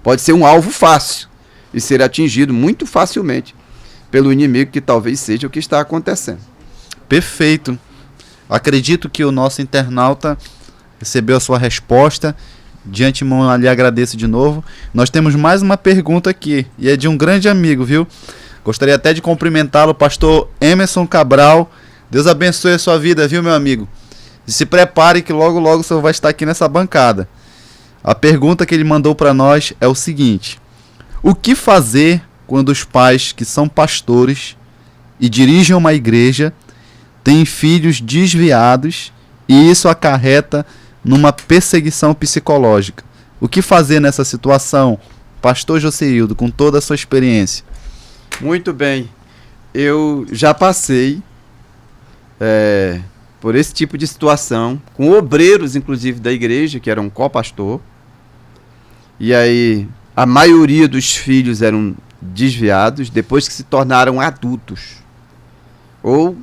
Pode ser um alvo fácil e ser atingido muito facilmente pelo inimigo, que talvez seja o que está acontecendo. Perfeito. Acredito que o nosso internauta recebeu a sua resposta. De antemão, ali agradeço de novo. Nós temos mais uma pergunta aqui, e é de um grande amigo, viu? Gostaria até de cumprimentá-lo, pastor Emerson Cabral. Deus abençoe a sua vida, viu, meu amigo? E se prepare que logo, logo o senhor vai estar aqui nessa bancada. A pergunta que ele mandou para nós é o seguinte: o que fazer quando os pais que são pastores e dirigem uma igreja têm filhos desviados e isso acarreta numa perseguição psicológica? O que fazer nessa situação, pastor Joseildo, com toda a sua experiência? Muito bem. Eu já passei por esse tipo de situação, com obreiros, inclusive, da igreja, que eram co-pastor. E aí, a maioria dos filhos eram desviados depois que se tornaram adultos. Ou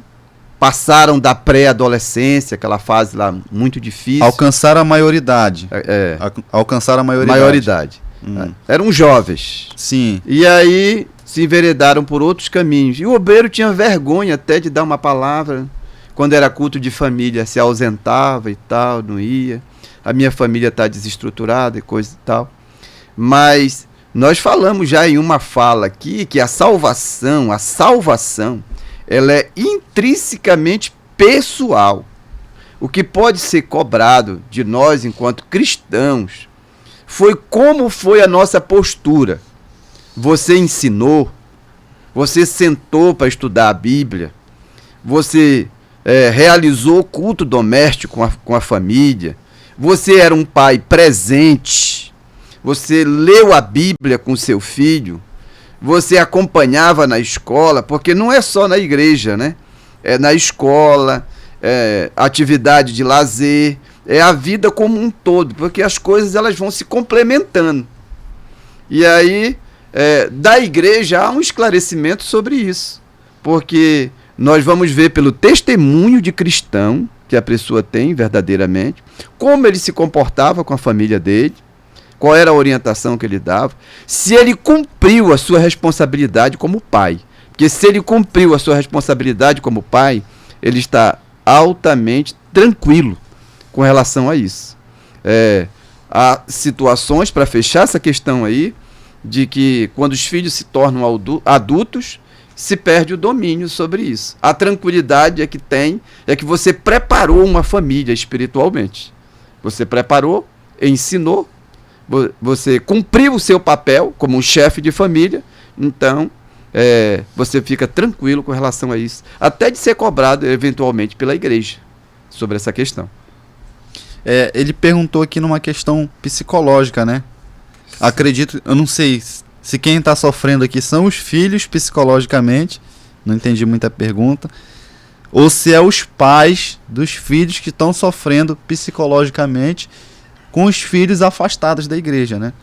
passaram da pré-adolescência, aquela fase lá muito difícil. Alcançaram a maioridade. Alcançaram a maioridade. Eram jovens. Sim. E aí se enveredaram por outros caminhos. E o obreiro tinha vergonha até de dar uma palavra. Quando era culto de família, se ausentava e tal, não ia. A minha família está desestruturada e coisa e tal. Mas nós falamos já em uma fala aqui que a salvação, ela é intrinsecamente pessoal. O que pode ser cobrado de nós enquanto cristãos foi como foi a nossa postura. Você ensinou, você sentou para estudar a Bíblia, você realizou o culto doméstico com a família, você era um pai presente, você leu a Bíblia com seu filho, você acompanhava na escola, porque não é só na igreja, né? É na escola, atividade de lazer, é a vida como um todo, porque as coisas elas vão se complementando. E aí, da igreja há um esclarecimento sobre isso, porque nós vamos ver pelo testemunho de cristão que a pessoa tem verdadeiramente, como ele se comportava com a família dele, qual era a orientação que ele dava, se ele cumpriu a sua responsabilidade como pai. Porque se ele cumpriu a sua responsabilidade como pai, ele está altamente tranquilo com relação a isso. Há situações, para fechar essa questão aí, de que quando os filhos se tornam adultos, se perde o domínio sobre isso. A tranquilidade é que você preparou uma família espiritualmente. Você preparou, ensinou, você cumpriu o seu papel como um chefe de família, então você fica tranquilo com relação a isso, até de ser cobrado eventualmente pela igreja sobre essa questão. Ele perguntou aqui numa questão psicológica, né? Acredito, eu não sei se quem está sofrendo aqui são os filhos psicologicamente, não entendi muita pergunta, ou se é os pais dos filhos que estão sofrendo psicologicamente com os filhos afastados da igreja, né?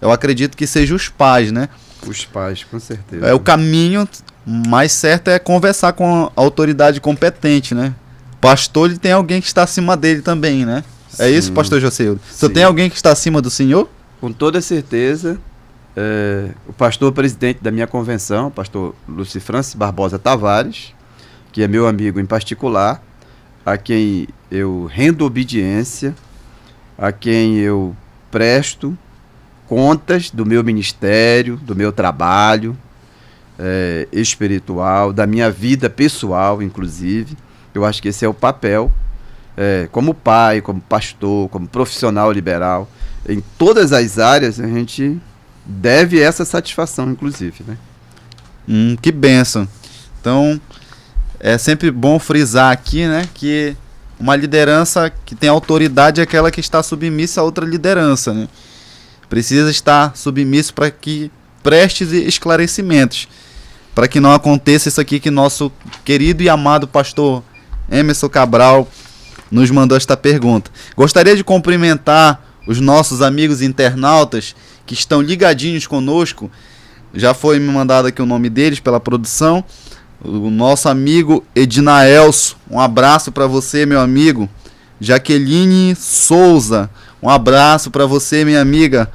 Eu acredito que seja os pais, né? Os pais, com certeza. O caminho mais certo é conversar com a autoridade competente, né? Pastor, ele tem alguém que está acima dele também, né? É isso, pastor Joseildo? Você tem alguém que está acima do senhor? Com toda certeza. O pastor presidente da minha convenção, pastor Lúcio Francis Barbosa Tavares, que é meu amigo em particular, a quem eu rendo obediência, a quem eu presto contas do meu ministério, do meu trabalho espiritual, da minha vida pessoal, inclusive. Eu acho que esse é o papel, como pai, como pastor, como profissional liberal. Em todas as áreas a gente deve essa satisfação, inclusive, né? Que bênção. Então, é sempre bom frisar aqui, né, que uma liderança que tem autoridade é aquela que está submissa a outra liderança, né? Precisa estar submisso para que preste esclarecimentos, para que não aconteça isso aqui que nosso querido e amado pastor Emerson Cabral nos mandou esta pergunta. Gostaria de cumprimentar os nossos amigos internautas que estão ligadinhos conosco. Já foi me mandado aqui o nome deles pela produção. O nosso amigo Edinaelso, um abraço para você, meu amigo. Jaqueline Souza, um abraço para você, minha amiga.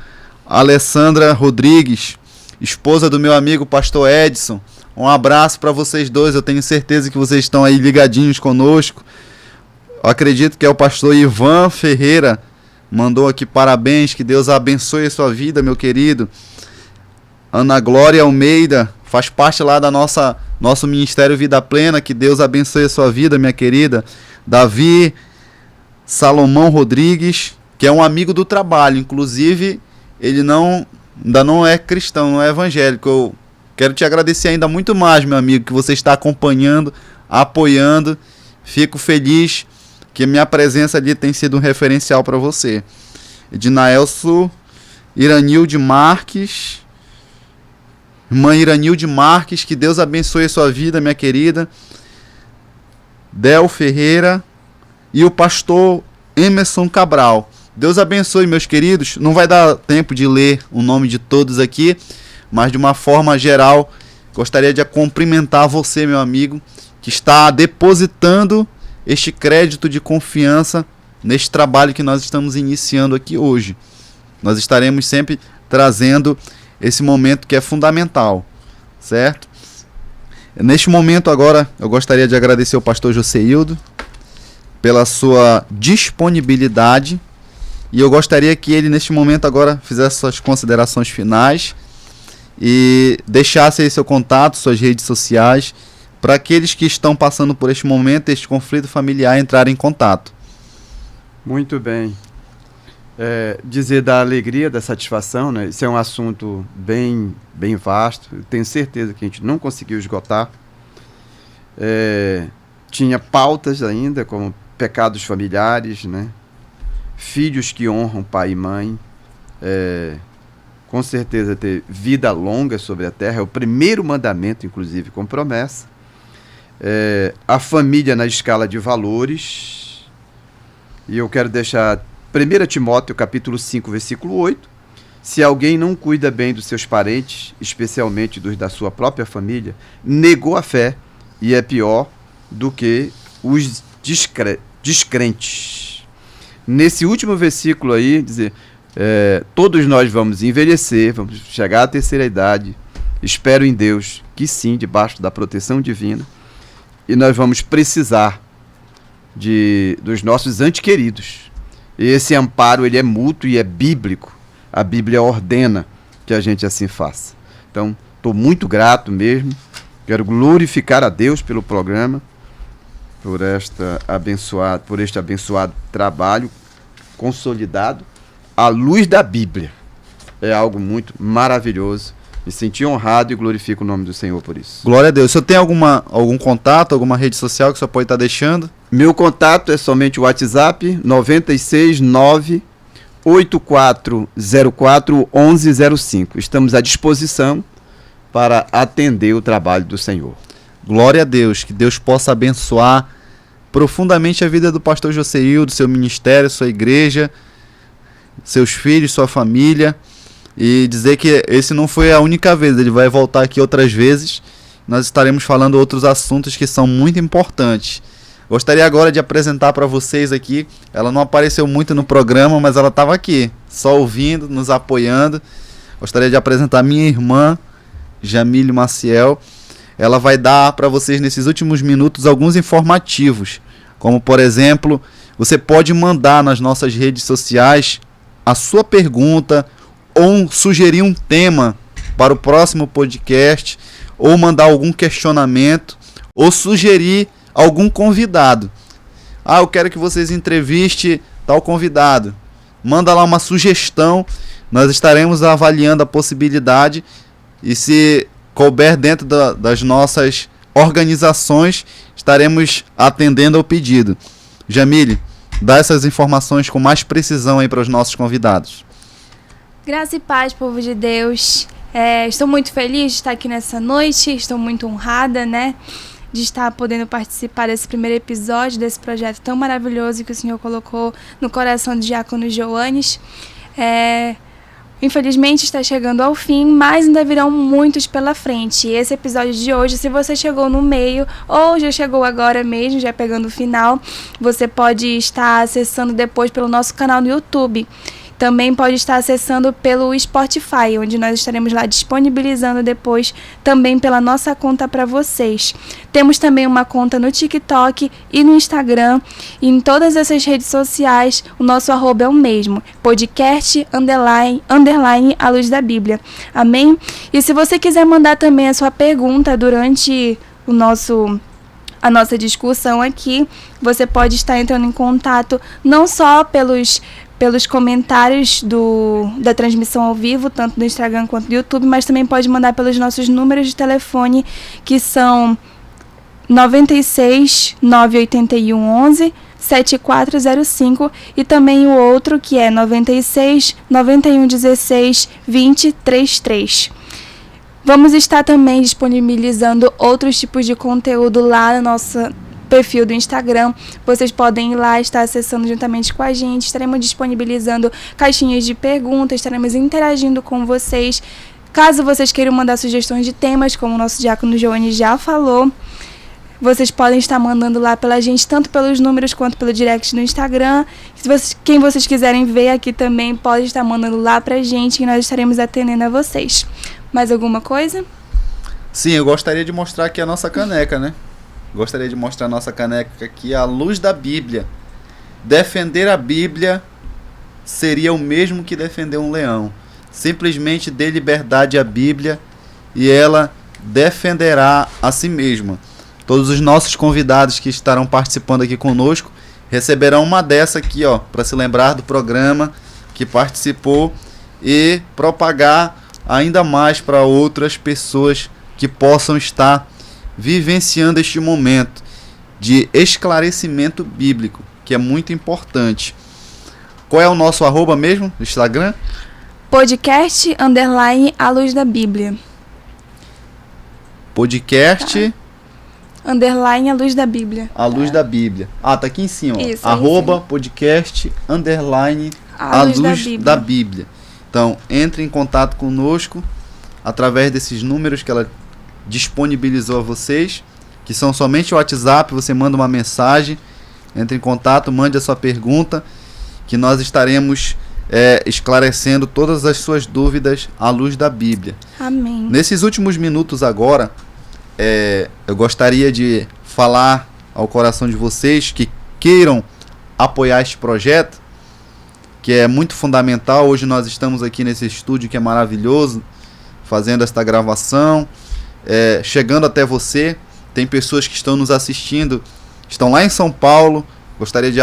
Alessandra Rodrigues, esposa do meu amigo pastor Edson, um abraço para vocês dois. Eu tenho certeza que vocês estão aí ligadinhos conosco. Eu acredito que é o pastor Ivan Ferreira, mandou aqui parabéns, que Deus abençoe a sua vida, meu querido. Ana Glória Almeida, faz parte lá da nosso Ministério Vida Plena, que Deus abençoe a sua vida, minha querida. Davi Salomão Rodrigues, que é um amigo do trabalho, inclusive ele ainda não é cristão, não é evangélico. Eu quero te agradecer ainda muito mais, meu amigo, que você está acompanhando, apoiando. Fico feliz que a minha presença ali tem sido um referencial para você. Edinaelso Iranilde Marques, irmã Iranilde Marques, que Deus abençoe a sua vida, minha querida. Del Ferreira e o pastor Emerson Cabral. Deus abençoe, meus queridos. Não vai dar tempo de ler o nome de todos aqui, mas de uma forma geral, gostaria de cumprimentar você, meu amigo, que está depositando este crédito de confiança neste trabalho que nós estamos iniciando aqui hoje. Nós estaremos sempre trazendo esse momento que é fundamental, certo? Neste momento agora, eu gostaria de agradecer ao pastor Joseildo pela sua disponibilidade. E eu gostaria que ele, neste momento agora, fizesse suas considerações finais e deixasse aí seu contato, suas redes sociais, para aqueles que estão passando por este momento, este conflito familiar, entrarem em contato. Muito bem. Dizer da alegria, da satisfação, né? Isso é um assunto bem vasto. Eu tenho certeza que a gente não conseguiu esgotar. Tinha pautas ainda, como pecados familiares, né? Filhos que honram pai e mãe, com certeza ter vida longa sobre a terra, é o primeiro mandamento, inclusive, com promessa. A família na escala de valores, e eu quero deixar 1 Timóteo capítulo 5, versículo 8, se alguém não cuida bem dos seus parentes, especialmente dos da sua própria família, negou a fé e é pior do que os descrentes. Nesse último versículo aí, dizer, todos nós vamos envelhecer, vamos chegar à terceira idade, espero em Deus que sim, debaixo da proteção divina, e nós vamos precisar dos nossos entes queridos. E esse amparo ele é mútuo e é bíblico. A Bíblia ordena que a gente assim faça. Então, estou muito grato mesmo, quero glorificar a Deus pelo programa, por este abençoado trabalho consolidado à luz da Bíblia. É algo muito maravilhoso. Me senti honrado e glorifico o nome do Senhor por isso. Glória a Deus. O senhor tem algum contato, alguma rede social que o senhor pode estar deixando? Meu contato é somente o WhatsApp 969-8404-1105. Estamos à disposição para atender o trabalho do Senhor. Glória a Deus. Que Deus possa abençoar profundamente a vida do pastor Joseildo, seu ministério, sua igreja, seus filhos, sua família. E dizer que esse não foi a única vez, ele vai voltar aqui outras vezes. Nós estaremos falando outros assuntos que são muito importantes. Gostaria agora de apresentar para vocês aqui, ela não apareceu muito no programa, mas ela estava aqui, só ouvindo, nos apoiando. Gostaria de apresentar minha irmã, Jamília Maciel. Ela vai dar para vocês nesses últimos minutos alguns informativos, como por exemplo, você pode mandar nas nossas redes sociais a sua pergunta, ou sugerir um tema para o próximo podcast, ou mandar algum questionamento, ou sugerir algum convidado. Eu quero que vocês entrevistem tal convidado. Manda lá uma sugestão, nós estaremos avaliando a possibilidade e se couber dentro das nossas organizações, estaremos atendendo ao pedido. Jamile, dá essas informações com mais precisão aí para os nossos convidados. Graça e paz, povo de Deus. Estou muito feliz de estar aqui nessa noite, estou muito honrada, de estar podendo participar desse primeiro episódio, desse projeto tão maravilhoso que o Senhor colocou no coração do diácono Joanes. Infelizmente está chegando ao fim, mas ainda virão muitos pela frente. E esse episódio de hoje, se você chegou no meio ou já chegou agora mesmo, já pegando o final, você pode estar acessando depois pelo nosso canal no YouTube. Também pode estar acessando pelo Spotify, onde nós estaremos lá disponibilizando depois também pela nossa conta para vocês. Temos também uma conta no TikTok e no Instagram. E em todas essas redes sociais, o nosso @é o mesmo. Podcast _ a luz da Bíblia. Amém? E se você quiser mandar também a sua pergunta durante a nossa discussão aqui, você pode estar entrando em contato não só pelos comentários da transmissão ao vivo, tanto no Instagram quanto no YouTube, mas também pode mandar pelos nossos números de telefone, que são 96 981 11 7405 e também o outro que é 96 91 16 20 33. Vamos estar também disponibilizando outros tipos de conteúdo lá no nosso perfil do Instagram. Vocês podem ir lá, estar acessando juntamente com a gente. Estaremos disponibilizando caixinhas de perguntas, estaremos interagindo com vocês. Caso vocês queiram mandar sugestões de temas, como o nosso diácono Joanes já falou, vocês podem estar mandando lá pela gente, tanto pelos números quanto pelo direct no Instagram. Quem vocês quiserem ver aqui também, pode estar mandando lá pra gente, e nós estaremos atendendo a vocês. Mais alguma coisa? Sim, eu gostaria de mostrar aqui a nossa caneca, Gostaria de mostrar a nossa caneca aqui, a luz da Bíblia. Defender a Bíblia seria o mesmo que defender um leão. Simplesmente dê liberdade à Bíblia e ela defenderá a si mesma. Todos os nossos convidados que estarão participando aqui conosco receberão uma dessa aqui, para se lembrar do programa que participou e propagar ainda mais para outras pessoas que possam estar vivenciando este momento de esclarecimento bíblico, que é muito importante. Qual é o nosso @ mesmo, no Instagram? Podcast _ a luz da Bíblia. Podcast _ a luz da Bíblia. A luz da Bíblia. Tá aqui em cima. Isso, @podcast _ a luz da Bíblia. Então, entre em contato conosco através desses números que ela disponibilizou a vocês, que são somente o WhatsApp. Você manda uma mensagem, entre em contato, mande a sua pergunta, que nós estaremos esclarecendo todas as suas dúvidas à luz da Bíblia. Amém. Nesses últimos minutos agora, eu gostaria de falar ao coração de vocês que queiram apoiar este projeto, que é muito fundamental. Hoje nós estamos aqui nesse estúdio que é maravilhoso, fazendo esta gravação, chegando até você. Tem pessoas que estão nos assistindo, estão lá em São Paulo. Gostaria de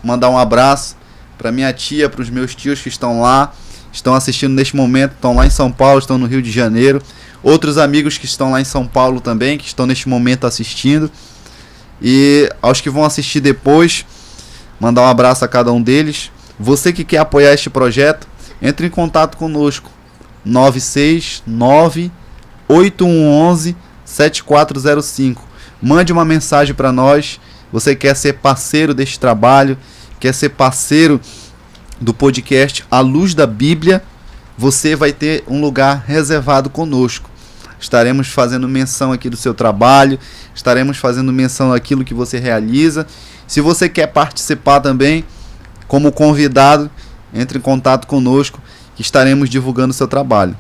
mandar um abraço para minha tia, para os meus tios que estão lá, estão assistindo neste momento, estão lá em São Paulo, estão no Rio de Janeiro. Outros amigos que estão lá em São Paulo também, que estão neste momento assistindo. E aos que vão assistir depois, mandar um abraço a cada um deles. Você que quer apoiar este projeto, entre em contato conosco. 969-8111-7405. Mande uma mensagem para nós. Você quer ser parceiro deste trabalho, quer ser parceiro do podcast A Luz da Bíblia, você vai ter um lugar reservado conosco. Estaremos fazendo menção aqui do seu trabalho, estaremos fazendo menção daquilo que você realiza. Se você quer participar também, como convidado, entre em contato conosco, que estaremos divulgando o seu trabalho.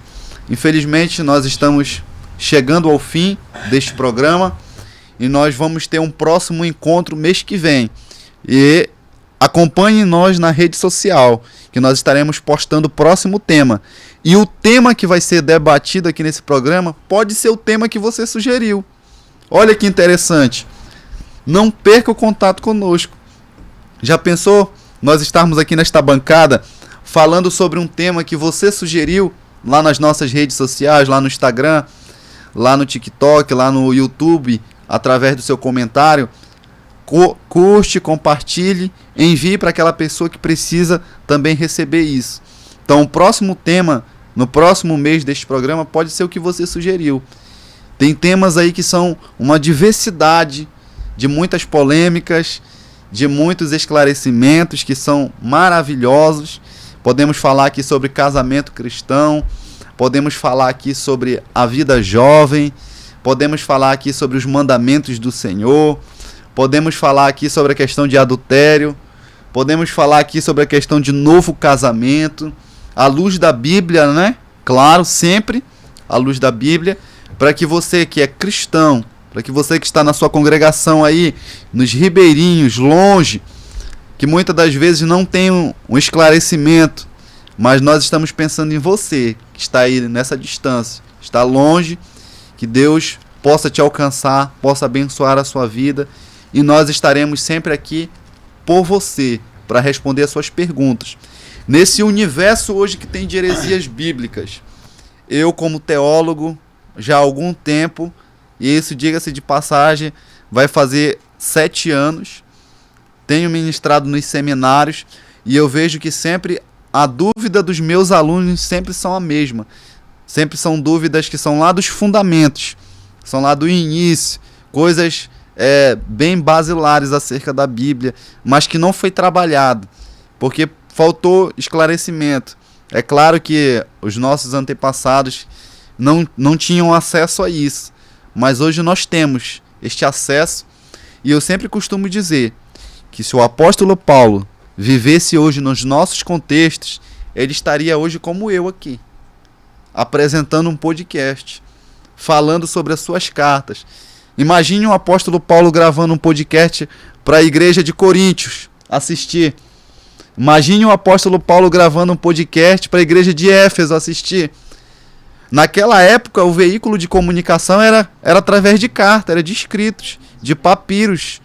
Infelizmente, nós estamos chegando ao fim deste programa e nós vamos ter um próximo encontro mês que vem. E acompanhe nós na rede social, que nós estaremos postando o próximo tema. E o tema que vai ser debatido aqui nesse programa pode ser o tema que você sugeriu. Olha que interessante. Não perca o contato conosco. Já pensou nós estarmos aqui nesta bancada falando sobre um tema que você sugeriu lá nas nossas redes sociais, lá no Instagram, lá no TikTok, lá no YouTube, através do seu comentário? Curte, compartilhe, envie para aquela pessoa que precisa também receber isso. Então, o próximo tema, no próximo mês deste programa, pode ser o que você sugeriu. Tem temas aí que são uma diversidade de muitas polêmicas, de muitos esclarecimentos que são maravilhosos. Podemos falar aqui sobre casamento cristão, podemos falar aqui sobre a vida jovem, podemos falar aqui sobre os mandamentos do Senhor, podemos falar aqui sobre a questão de adultério, podemos falar aqui sobre a questão de novo casamento, à luz da Bíblia, né? Claro, sempre à luz da Bíblia, para que você que é cristão, para que você que está na sua congregação aí, nos ribeirinhos, longe, que muitas das vezes não tem um esclarecimento, mas nós estamos pensando em você, que está aí nessa distância, está longe, que Deus possa te alcançar, possa abençoar a sua vida, e nós estaremos sempre aqui por você, para responder as suas perguntas. Nesse universo hoje que tem de heresias bíblicas, eu como teólogo, já há algum tempo, e isso, diga-se de passagem, vai fazer 7 anos, tenho ministrado nos seminários, e eu vejo que sempre a dúvida dos meus alunos sempre são a mesma. Sempre são dúvidas que são lá dos fundamentos, são lá do início, coisas bem basilares acerca da Bíblia, mas que não foi trabalhado, porque faltou esclarecimento. É claro que os nossos antepassados não tinham acesso a isso, mas hoje nós temos este acesso, e eu sempre costumo dizer que se o apóstolo Paulo vivesse hoje nos nossos contextos, ele estaria hoje como eu aqui, apresentando um podcast, falando sobre as suas cartas. Imagine o apóstolo Paulo gravando um podcast para a igreja de Coríntios assistir. Imagine o apóstolo Paulo gravando um podcast para a igreja de Éfeso assistir. Naquela época, o veículo de comunicação era através de carta, era de escritos, de papiros.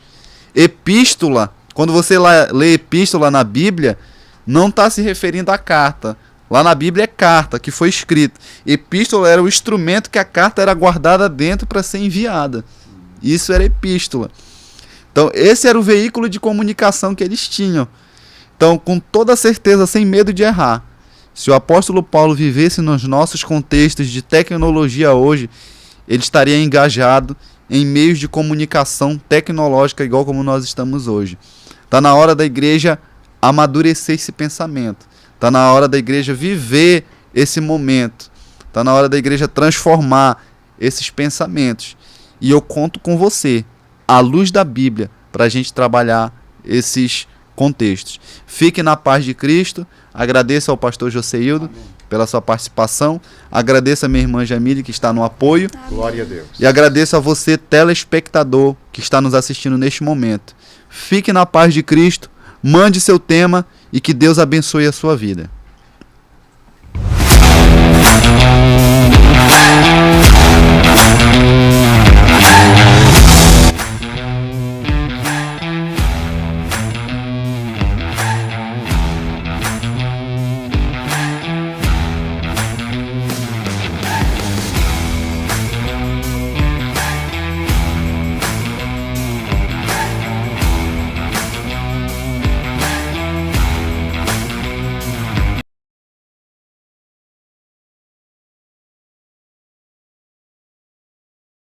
Epístola, quando você lê epístola na Bíblia, não está se referindo à carta. Lá na Bíblia é carta, que foi escrita. Epístola era o instrumento que a carta era guardada dentro para ser enviada. Isso era epístola. Então, esse era o veículo de comunicação que eles tinham. Então, com toda certeza, sem medo de errar, se o apóstolo Paulo vivesse nos nossos contextos de tecnologia hoje, ele estaria engajado em meios de comunicação tecnológica igual como nós estamos hoje. Está na hora da igreja amadurecer esse pensamento. Está na hora da igreja viver esse momento. Está na hora da igreja transformar esses pensamentos. E eu conto com você, à luz da Bíblia, para a gente trabalhar esses contextos. Fique na paz de Cristo. Agradeço ao pastor Joseildo pela sua participação. Agradeço a minha irmã Jamile, que está no apoio. Amém. Glória a Deus. E agradeço a você, telespectador, que está nos assistindo neste momento. Fique na paz de Cristo. Mande seu tema e que Deus abençoe a sua vida.